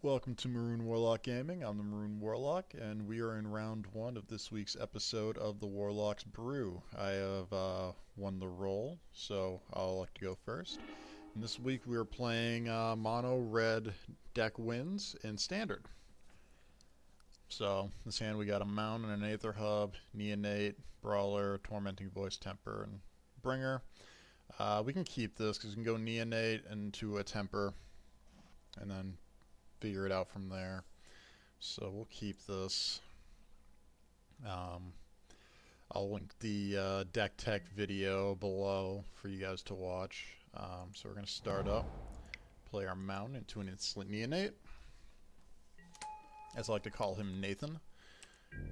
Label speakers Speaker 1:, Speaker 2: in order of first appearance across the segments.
Speaker 1: Welcome to MaroonWarlock Gaming. I'm the MaroonWarlock, and we are in round one of this week's episode of the Warlock's Brew. I have won the role, so I'll like to go first. And this week we are playing mono red deck wins in standard. So this hand we got a Mountain, an Aether Hub, Neonate, Brawler, Tormenting Voice, Temper, and Bringer. We can keep this because we can go Neonate into a Temper, and then figure it out from there. So we'll keep this. I'll link the deck tech video below for you guys to watch. So we're going to start up, play our Mountain into an Insolent Neonate, as I like to call him, Nathan.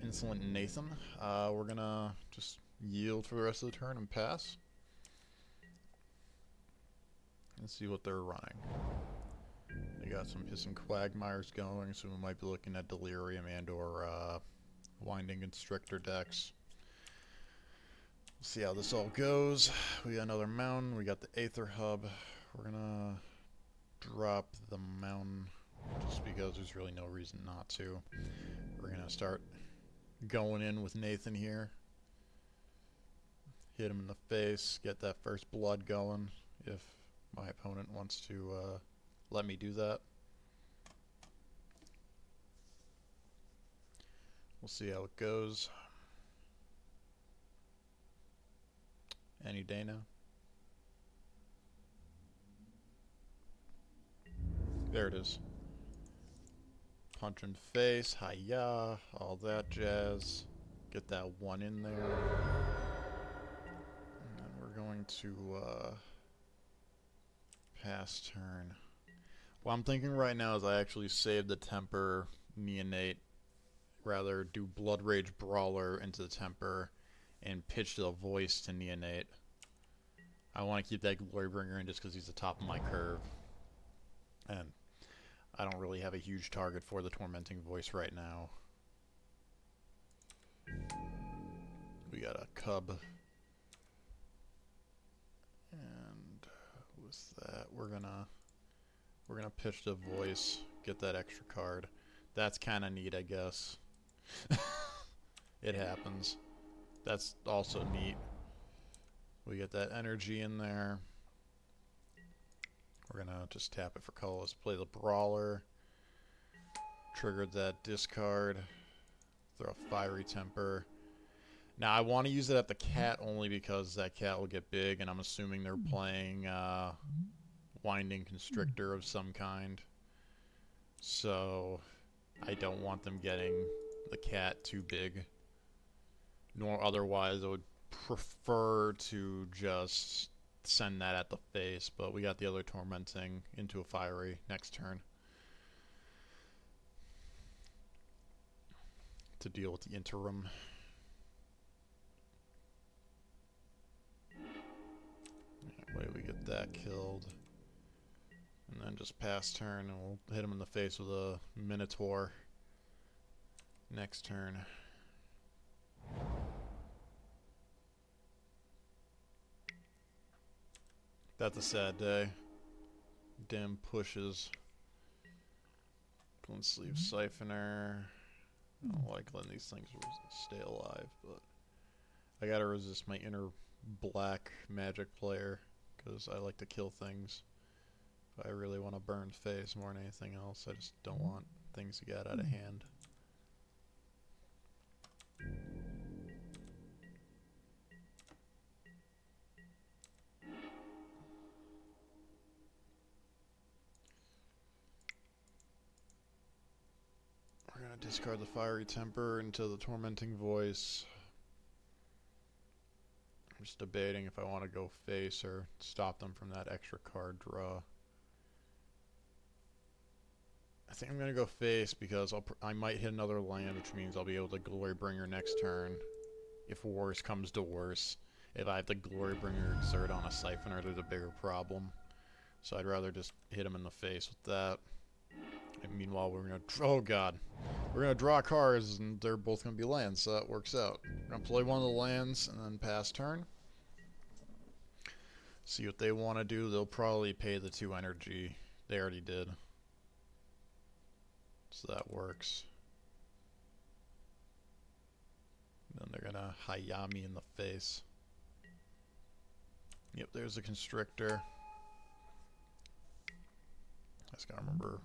Speaker 1: Insolent Nathan. We're going to just yield for the rest of the turn and pass. And see what they're running. They got some Hissing Quagmires going, so we might be looking at Delirium and or Winding Constrictor decks. We'll see how this all goes. We got another Mountain. We got the Aether Hub. We're gonna drop the Mountain just because there's really no reason not to. We're gonna start going in with Nathan here. Hit him in the face. Get that first blood going if my opponent wants to let me do that. We'll see how it goes. Any day now. There it is. Punch in face, hi-ya, all that jazz. Get that one in there. And then we're going to pass turn. What I'm thinking right now is I actually save the Temper Neonate, rather do Blood Rage Brawler into the Temper and pitch the Voice to Neonate. I want to keep that Glorybringer in just because he's the top of my curve. And I don't really have a huge target for the Tormenting Voice right now. We got a Cub. And with that, we're gonna pitch the Voice, get that extra card. That's kind of neat, I guess. It happens. That's also neat. We get that energy in there. We're gonna just tap it for colors. Play the Brawler. Triggered that discard. Throw a Fiery Temper. Now I want to use it at the cat only because that cat will get big, and I'm assuming they're playing Winding Constrictor of some kind. So I don't want them getting the cat too big. Nor otherwise I would prefer to just send that at the face, but we got the other Tormenting into a Fiery next turn to deal with the interim. That way we get that killed. And then just pass turn, and we'll hit him in the face with a Minotaur next turn. That's a sad day. Dim pushes. Twin Sleeve Siphoner. I don't like letting these things stay alive, but I gotta resist my inner black magic player because I like to kill things. If I really want to burn face more than anything else, I just don't want things to get out of hand. We're going to discard the Fiery Temper into the Tormenting Voice. I'm just debating if I want to go face or stop them from that extra card draw. I think I'm going to go face because I might hit another land, which means I'll be able to Glorybringer next turn. If worse comes to worse. If I have to Glorybringer Exert on a Siphoner, there's a bigger problem. So I'd rather just hit him in the face with that. And meanwhile, we're going to... Oh, God. We're going to draw cards, and they're both going to be lands, so that works out. We're going to play one of the lands, and then pass turn. See what they want to do. They'll probably pay the 2 energy. They already did. So that works. Then they're gonna hi-ya me in the face. Yep, there's a constrictor. I just gotta remember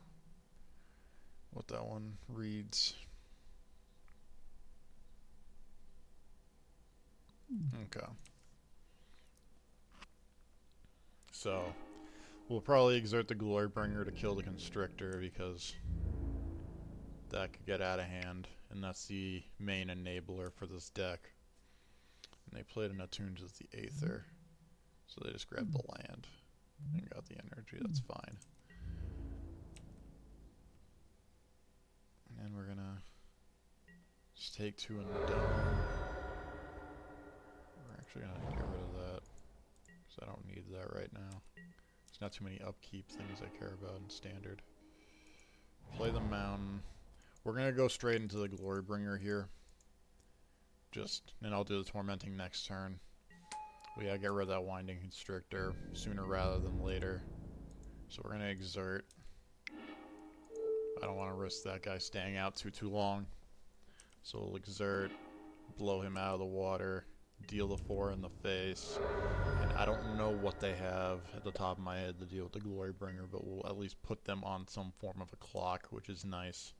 Speaker 1: what that one reads. Okay. So, we'll probably exert the Glorybringer to kill the constrictor because that could get out of hand, and that's the main enabler for this deck. And they played an attuned as the Aether, so they just grabbed the land and got the energy. That's fine. And we're gonna just take 2 in the dome. We're actually gonna get rid of that because I don't need that right now. There's not too many upkeep things I care about in standard. Play the mountain. We're gonna go straight into the Glorybringer here. And I'll do the tormenting next turn. We gotta get rid of that winding constrictor sooner rather than later. So we're gonna exert. I don't want to risk that guy staying out too long. So we'll exert, blow him out of the water, deal the 4 in the face. And I don't know what they have at the top of my head to deal with the Glorybringer, but we'll at least put them on some form of a clock, which is nice.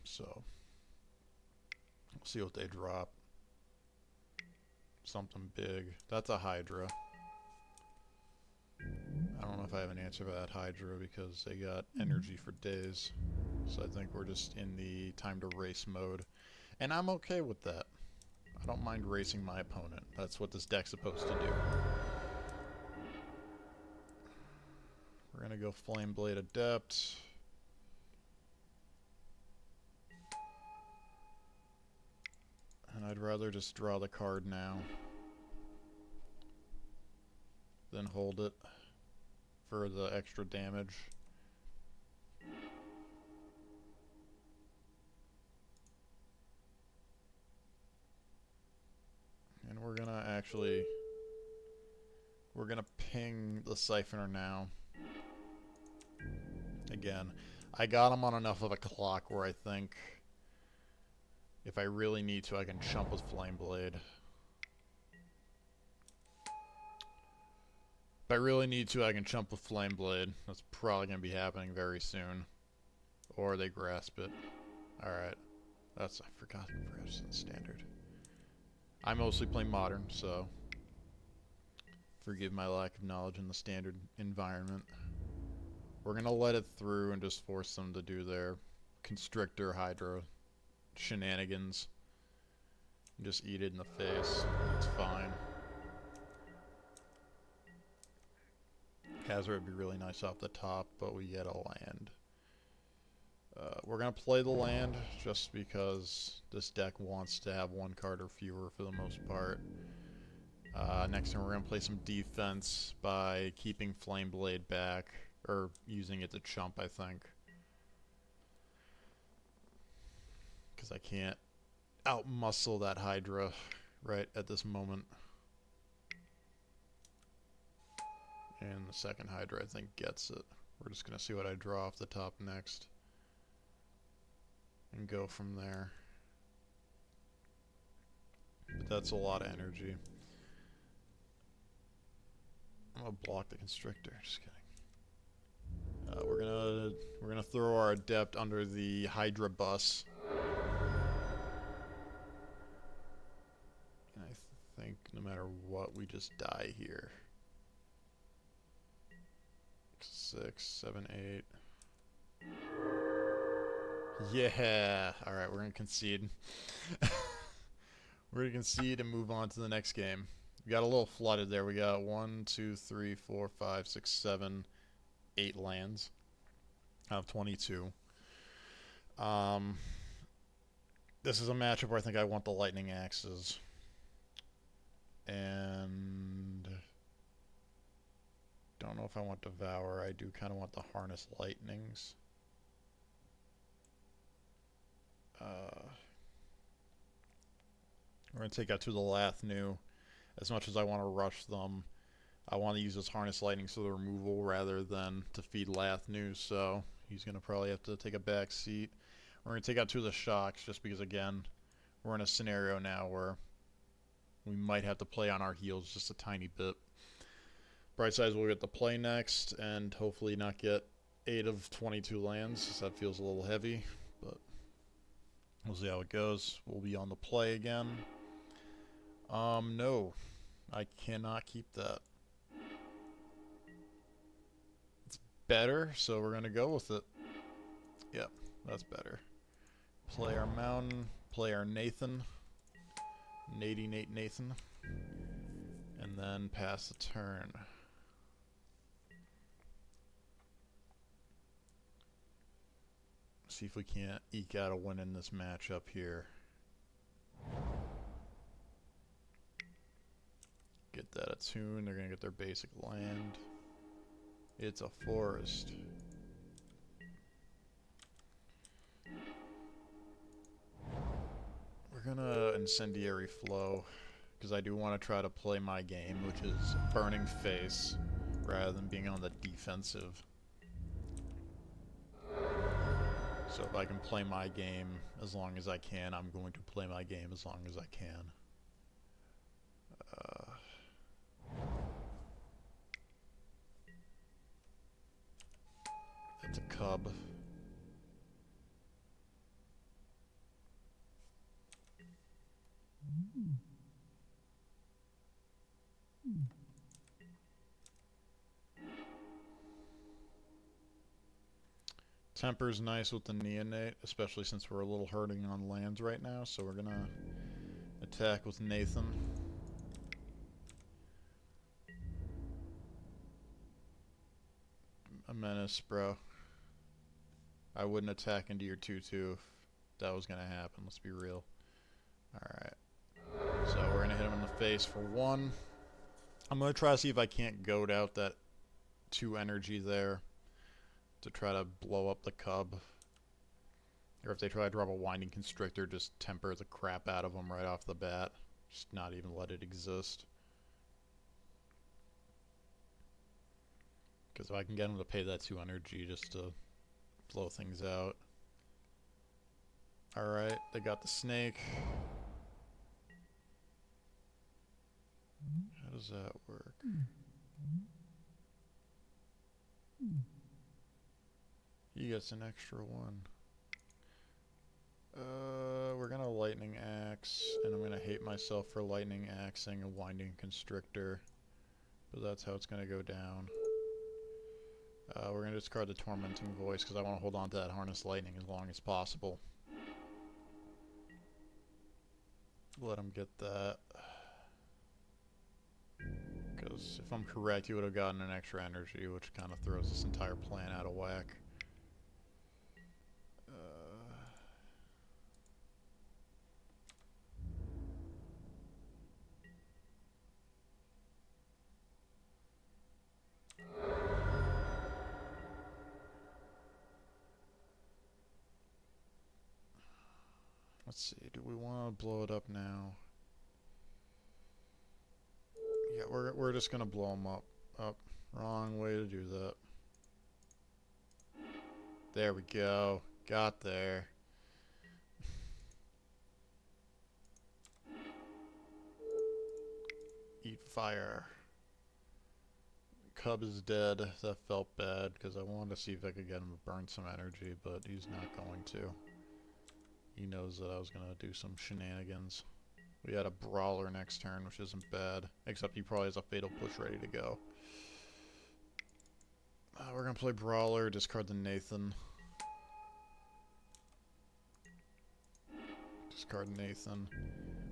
Speaker 1: So, we'll see what they drop. Something big. That's a Hydra. I don't know if I have an answer for that Hydra because they got energy for days. So I think we're just in the time to race mode. And I'm okay with that. I don't mind racing my opponent. That's what this deck's supposed to do. We're gonna go Flameblade Adept. And I'd rather just draw the card now than hold it for the extra damage. And we're gonna ping the Siphoner now. Again, I got him on enough of a clock where I think if I really need to, I can chump with Flameblade. If I really need to, I can chump with Flameblade. That's probably going to be happening very soon. Or they grasp it. Alright. I forgot Brews in standard. I mostly play modern, so forgive my lack of knowledge in the standard environment. We're going to let it through and just force them to do their Constrictor Hydra shenanigans. And just eat it in the face. It's fine. Hazard would be really nice off the top, but we get a land. We're going to play the land just because this deck wants to have 1 card or fewer for the most part. Next turn we're going to play some defense by keeping Flameblade back, or using it to chump, I think. Because I can't outmuscle that Hydra right at this moment. And the second Hydra, I think, gets it. We're just going to see what I draw off the top next. And go from there. But that's a lot of energy. I'm going to block the Constrictor. Just kidding. We're gonna throw our Adept under the Hydra bus. And I think no matter what, we just die here. 6, 7, 8. Yeah! Alright, we're gonna concede. We're gonna concede and move on to the next game. We got a little flooded there. We got 1, 2, 3, 4, 5, 6, 7, 8 lands out of 22. This is a matchup where I think I want the Lightning Axes. And don't know if I want Devour. I do kind of want the Harness Lightnings. We're going to take out to the Lathnu. As much as I want to rush them, I want to use this Harness Lightning for the removal rather than to feed Lathnu, so he's going to probably have to take a back seat. We're going to take out 2 of the shocks just because, again, we're in a scenario now where we might have to play on our heels just a tiny bit. Bright Sides will get the play next and hopefully not get 8 of 22 lands, so that feels a little heavy, but we'll see how it goes. We'll be on the play again. No, I cannot keep that. It's better, so we're going to go with it. Yep, that's better. Play our Mountain, play our Nathan. Nathan. And then pass the turn. See if we can't eke out a win in this matchup here. Get that attune. They're going to get their basic land. It's a forest. We're going to Incendiary Flow, because I do want to try to play my game, which is Burning Face, rather than being on the defensive. So if I can play my game as long as I can, I'm going to play my game as long as I can. That's a cub. Temper's nice with the Neonate, especially since we're a little hurting on lands right now, so we're gonna attack with Nathan. A menace, bro. I wouldn't attack into your 2-2 if that was gonna happen, let's be real. Alright. So we're gonna hit him in the face for 1. I'm gonna try to see if I can't goad out that 2 energy there to try to blow up the cub. Or if they try to drop a Winding Constrictor, just temper the crap out of them right off the bat. Just not even let it exist. Because if I can get them to pay that 2 energy just to blow things out. Alright, they got the snake. How does that work? He gets an extra 1. We're gonna Lightning Axe, and I'm gonna hate myself for Lightning Axing a Winding Constrictor. But that's how it's gonna go down. We're gonna discard the Tormenting Voice, because I want to hold on to that Harness Lightning as long as possible. Let him get that. Because if I'm correct, he would have gotten an extra energy, which kind of throws this entire plan out of whack. Let's see, do we want to blow it up now? Yeah, we're just gonna blow him up. Oh, wrong way to do that. There we go. Got there. Eat fire. Cub is dead. That felt bad because I wanted to see if I could get him to burn some energy, but he's not going to. He knows that I was going to do some shenanigans. We had a Brawler next turn, which isn't bad. Except he probably has a Fatal Push ready to go. We're going to play Brawler, discard the Nathan. Discard Nathan.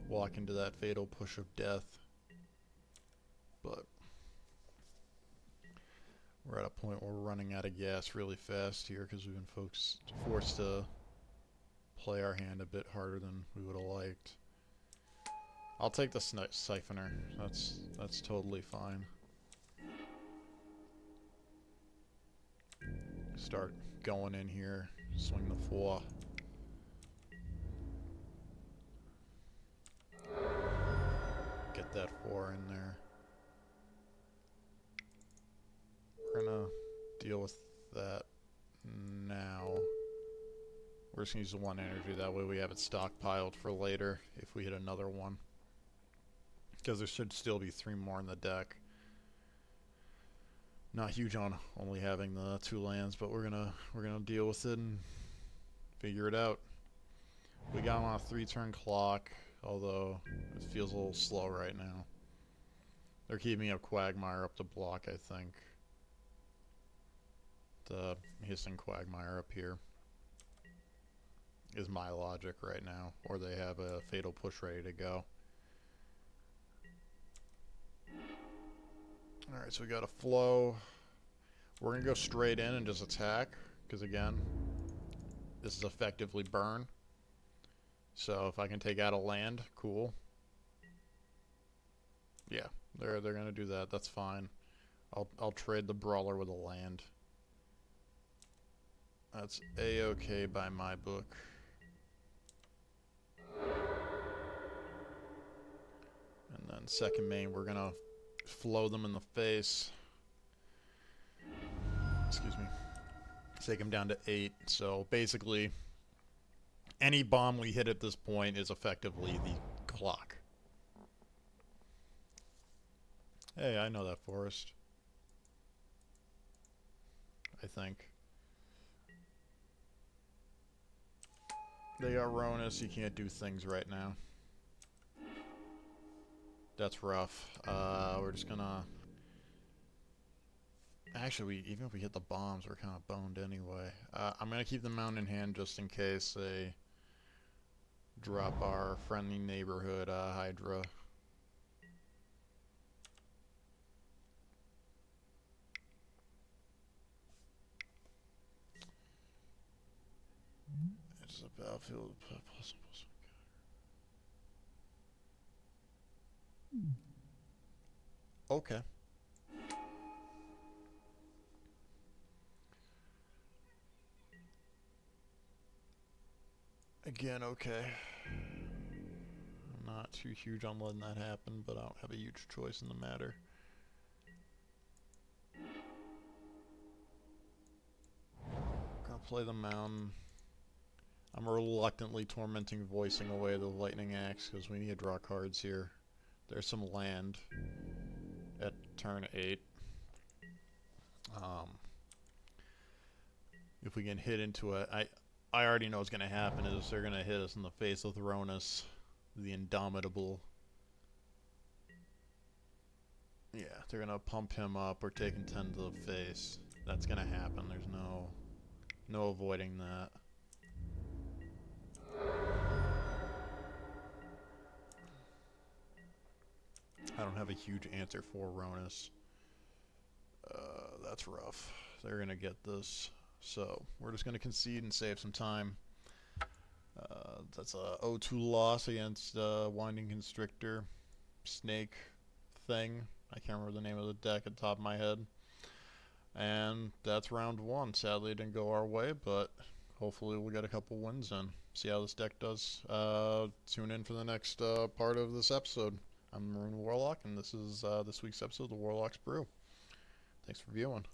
Speaker 1: Walk into that Fatal Push of Death. But we're at a point where we're running out of gas really fast here because we've been forced to play our hand a bit harder than we would have liked. I'll take the Siphoner. That's totally fine. Start going in here. Swing the 4. Get that 4 in there. deal with that now. We're just going to use the 1 energy. That way we have it stockpiled for later if we hit another one. Because there should still be 3 more in the deck. Not huge on only having the 2 lands, but we're gonna deal with it and figure it out. We got on a 3-turn clock, although it feels a little slow right now. They're keeping up Quagmire up to block, I think. The hissing Quagmire up here is my logic right now, or they have a Fatal Push ready to go. Alright, so we got a flow. We're going to go straight in and just attack, because again, this is effectively burn. So if I can take out a land, cool. Yeah, they're going to do that. That's fine. I'll trade the Brawler with a land. That's A-okay by my book. And then second main, we're going to flow them in the face. Excuse me. Take them down to 8. So basically, any bomb we hit at this point is effectively the clock. Hey, I know that forest. I think. They got Ronus, you can't do things right now. That's rough. We're just gonna... Actually, even if we hit the bombs, we're kind of boned anyway. I'm gonna keep the mountain in hand just in case they drop our friendly neighborhood Hydra. It's a battlefield possible. Okay. Again, okay. I'm not too huge on letting that happen, but I don't have a huge choice in the matter. Gonna play the mountain. I'm reluctantly tormenting voicing away the lightning axe because we need to draw cards here. There's some land at turn 8. If we can hit into it, I already know what's going to happen is they're going to hit us in the face with Ronus, the Indomitable. Yeah, they're going to pump him up or taking 10 to the face. That's going to happen. There's no avoiding that. I don't have a huge answer for Ronus. That's rough. They're going to get this. So, we're just going to concede and save some time. That's a 0-2 loss against Winding Constrictor. Snake thing. I can't remember the name of the deck at the top of my head. And that's round 1. Sadly, it didn't go our way, but hopefully we'll get a couple wins in. See how this deck does. Tune in for the next part of this episode. I'm MaroonWarlock, and this is this week's episode of the Warlock's Brew. Thanks for viewing.